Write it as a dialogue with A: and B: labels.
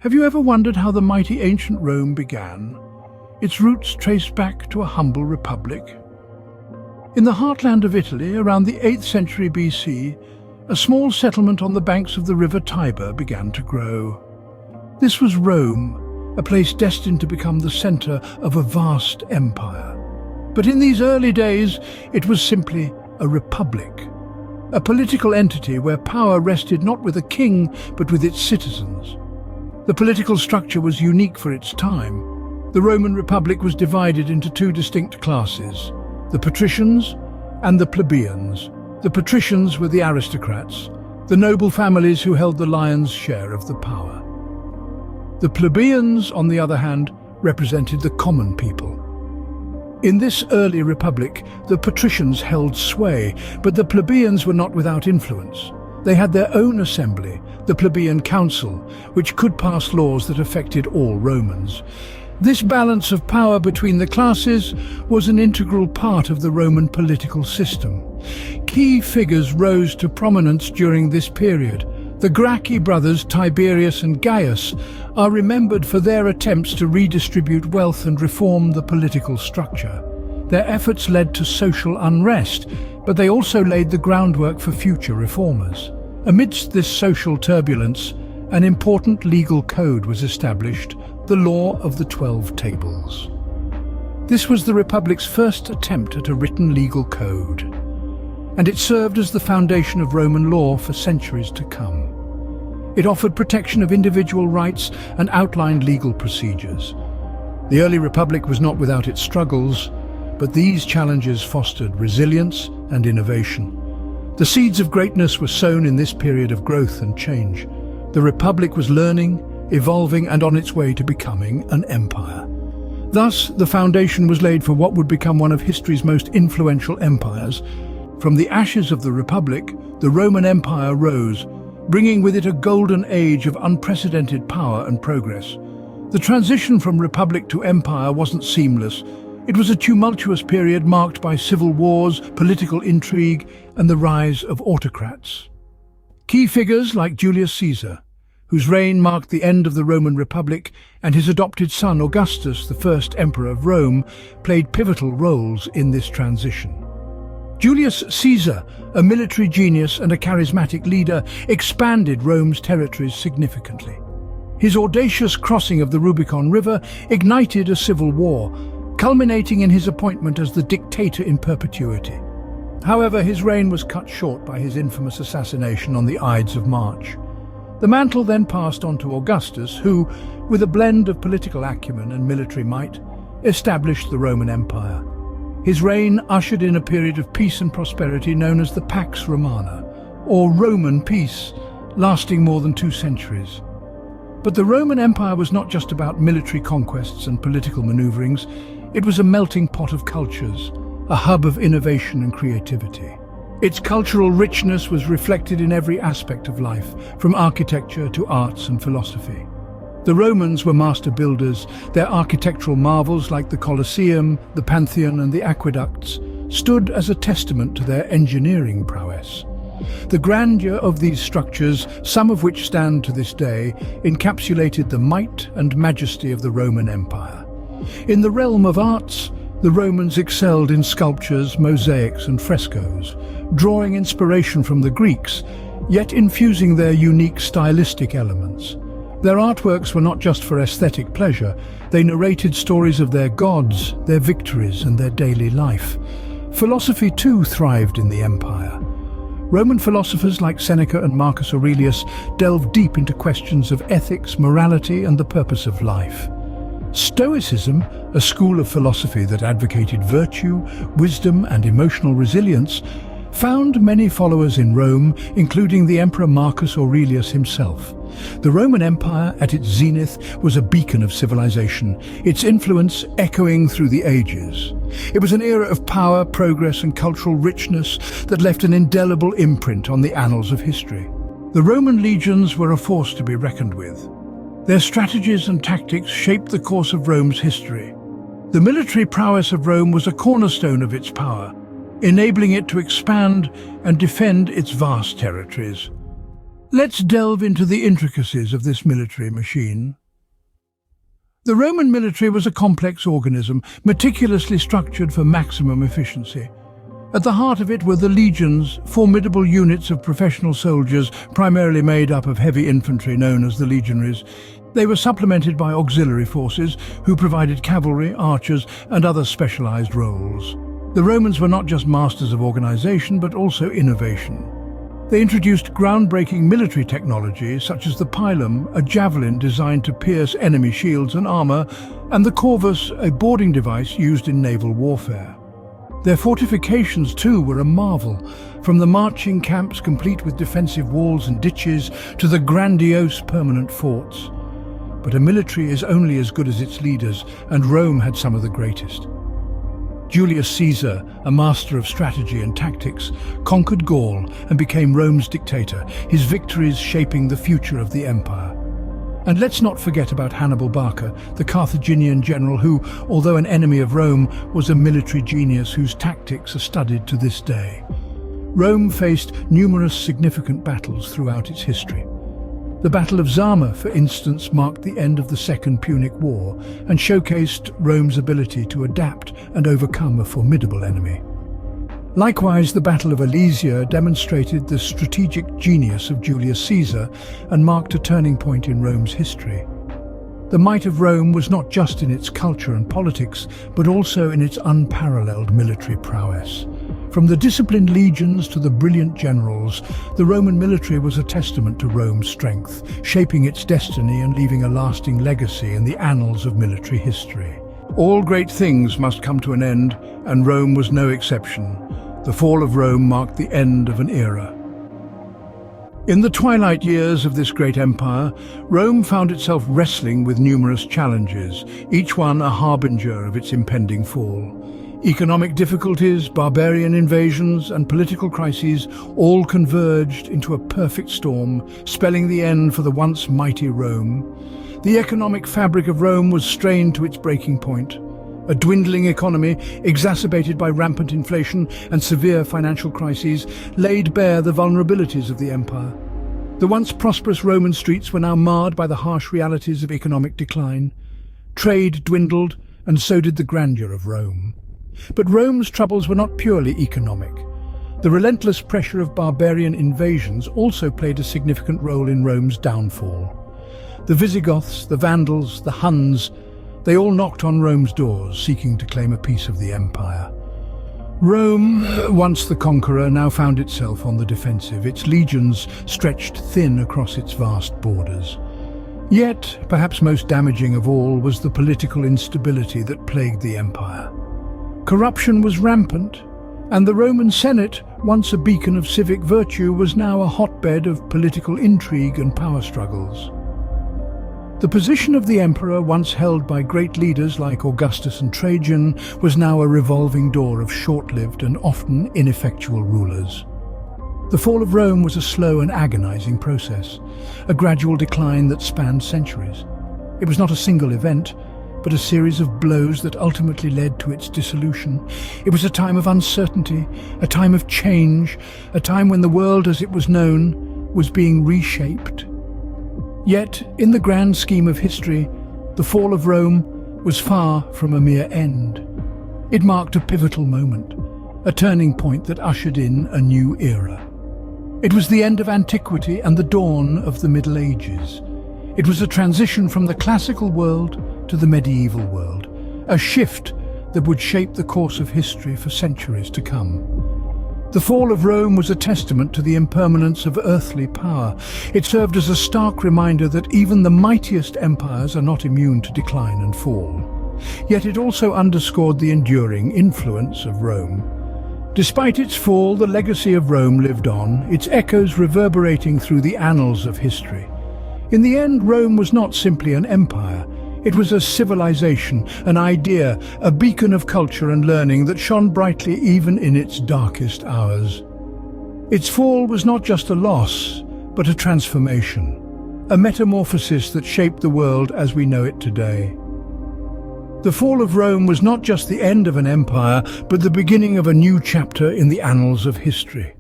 A: Have you ever wondered how the mighty ancient Rome began? Its roots trace back to a humble republic. In the heartland of Italy, around the 8th century BC, a small settlement on the banks of the river Tiber began to grow. This was Rome, a place destined to become the center of a vast empire. But in these early days, it was simply a republic, a political entity where power rested not with a king, but with its citizens. The political structure was unique for its time. The Roman Republic was divided into two distinct classes, the patricians and the plebeians. The patricians were the aristocrats, the noble families who held the lion's share of the power. The plebeians, on the other hand, represented the common people. In this early republic, the patricians held sway, but the plebeians were not without influence. They had their own assembly, the plebeian council, which could pass laws that affected all Romans. This balance of power between the classes was an integral part of the Roman political system. Key figures rose to prominence during this period. The Gracchi brothers, Tiberius and Gaius, are remembered for their attempts to redistribute wealth and reform the political structure. Their efforts led to social unrest, but they also laid the groundwork for future reformers. Amidst this social turbulence, an important legal code was established, the Law of the 12 Tables. This was the Republic's first attempt at a written legal code, and it served as the foundation of Roman law for centuries to come. It offered protection of individual rights and outlined legal procedures. The early Republic was not without its struggles, but these challenges fostered resilience and innovation. The seeds of greatness were sown in this period of growth and change. The Republic was learning, evolving and on its way to becoming an empire. Thus, the foundation was laid for what would become one of history's most influential empires. From the ashes of the Republic, the Roman Empire rose, bringing with it a golden age of unprecedented power and progress. The transition from Republic to Empire wasn't seamless. It was a tumultuous period marked by civil wars, political intrigue, and the rise of autocrats. Key figures like Julius Caesar, whose reign marked the end of the Roman Republic, and his adopted son Augustus, the first emperor of Rome, played pivotal roles in this transition. Julius Caesar, a military genius and a charismatic leader, expanded Rome's territories significantly. His audacious crossing of the Rubicon River ignited a civil war, culminating in his appointment as the dictator in perpetuity. However, his reign was cut short by his infamous assassination on the Ides of March. The mantle then passed on to Augustus, who, with a blend of political acumen and military might, established the Roman Empire. His reign ushered in a period of peace and prosperity known as the Pax Romana, or Roman peace, lasting more than 2 centuries. But the Roman Empire was not just about military conquests and political maneuverings. It was a melting pot of cultures, a hub of innovation and creativity. Its cultural richness was reflected in every aspect of life, from architecture to arts and philosophy. The Romans were master builders. Their architectural marvels like the Colosseum, the Pantheon and the aqueducts stood as a testament to their engineering prowess. The grandeur of these structures, some of which stand to this day, encapsulated the might and majesty of the Roman Empire. In the realm of arts, the Romans excelled in sculptures, mosaics and frescoes, drawing inspiration from the Greeks, yet infusing their unique stylistic elements. Their artworks were not just for aesthetic pleasure. They narrated stories of their gods, their victories and their daily life. Philosophy too thrived in the empire. Roman philosophers like Seneca and Marcus Aurelius delved deep into questions of ethics, morality and the purpose of life. Stoicism, a school of philosophy that advocated virtue, wisdom and emotional resilience, found many followers in Rome, including the Emperor Marcus Aurelius himself. The Roman Empire, at its zenith, was a beacon of civilization, its influence echoing through the ages. It was an era of power, progress and cultural richness that left an indelible imprint on the annals of history. The Roman legions were a force to be reckoned with. Their strategies and tactics shaped the course of Rome's history. The military prowess of Rome was a cornerstone of its power, enabling it to expand and defend its vast territories. Let's delve into the intricacies of this military machine. The Roman military was a complex organism, meticulously structured for maximum efficiency. At the heart of it were the legions, formidable units of professional soldiers, primarily made up of heavy infantry known as the legionaries. They were supplemented by auxiliary forces, who provided cavalry, archers, and other specialized roles. The Romans were not just masters of organization, but also innovation. They introduced groundbreaking military technology, such as the pilum, a javelin designed to pierce enemy shields and armor, and the corvus, a boarding device used in naval warfare. Their fortifications, too, were a marvel, from the marching camps complete with defensive walls and ditches to the grandiose permanent forts. But a military is only as good as its leaders, and Rome had some of the greatest. Julius Caesar, a master of strategy and tactics, conquered Gaul and became Rome's dictator, his victories shaping the future of the empire. And let's not forget about Hannibal Barca, the Carthaginian general who, although an enemy of Rome, was a military genius whose tactics are studied to this day. Rome faced numerous significant battles throughout its history. The Battle of Zama, for instance, marked the end of the Second Punic War and showcased Rome's ability to adapt and overcome a formidable enemy. Likewise, the Battle of Alesia demonstrated the strategic genius of Julius Caesar and marked a turning point in Rome's history. The might of Rome was not just in its culture and politics, but also in its unparalleled military prowess. From the disciplined legions to the brilliant generals, the Roman military was a testament to Rome's strength, shaping its destiny and leaving a lasting legacy in the annals of military history. All great things must come to an end, and Rome was no exception. The fall of Rome marked the end of an era. In the twilight years of this great empire, Rome found itself wrestling with numerous challenges, each one a harbinger of its impending fall. Economic difficulties, barbarian invasions, and political crises all converged into a perfect storm, spelling the end for the once mighty Rome. The economic fabric of Rome was strained to its breaking point. A dwindling economy, exacerbated by rampant inflation and severe financial crises, laid bare the vulnerabilities of the empire. The once prosperous Roman streets were now marred by the harsh realities of economic decline. Trade dwindled, and so did the grandeur of Rome. But Rome's troubles were not purely economic. The relentless pressure of barbarian invasions also played a significant role in Rome's downfall. The Visigoths, the Vandals, the Huns, they all knocked on Rome's doors, seeking to claim a piece of the empire. Rome, once the conqueror, now found itself on the defensive, its legions stretched thin across its vast borders. Yet, perhaps most damaging of all was the political instability that plagued the empire. Corruption was rampant, and the Roman Senate, once a beacon of civic virtue, was now a hotbed of political intrigue and power struggles. The position of the emperor, once held by great leaders like Augustus and Trajan, was now a revolving door of short-lived and often ineffectual rulers. The fall of Rome was a slow and agonizing process, a gradual decline that spanned centuries. It was not a single event, but a series of blows that ultimately led to its dissolution. It was a time of uncertainty, a time of change, a time when the world as it was known was being reshaped. Yet, in the grand scheme of history, the fall of Rome was far from a mere end. It marked a pivotal moment, a turning point that ushered in a new era. It was the end of antiquity and the dawn of the Middle Ages. It was a transition from the classical world to the medieval world, a shift that would shape the course of history for centuries to come. The fall of Rome was a testament to the impermanence of earthly power. It served as a stark reminder that even the mightiest empires are not immune to decline and fall. Yet it also underscored the enduring influence of Rome. Despite its fall, the legacy of Rome lived on, its echoes reverberating through the annals of history. In the end, Rome was not simply an empire. It was a civilization, an idea, a beacon of culture and learning that shone brightly even in its darkest hours. Its fall was not just a loss, but a transformation, a metamorphosis that shaped the world as we know it today. The fall of Rome was not just the end of an empire, but the beginning of a new chapter in the annals of history.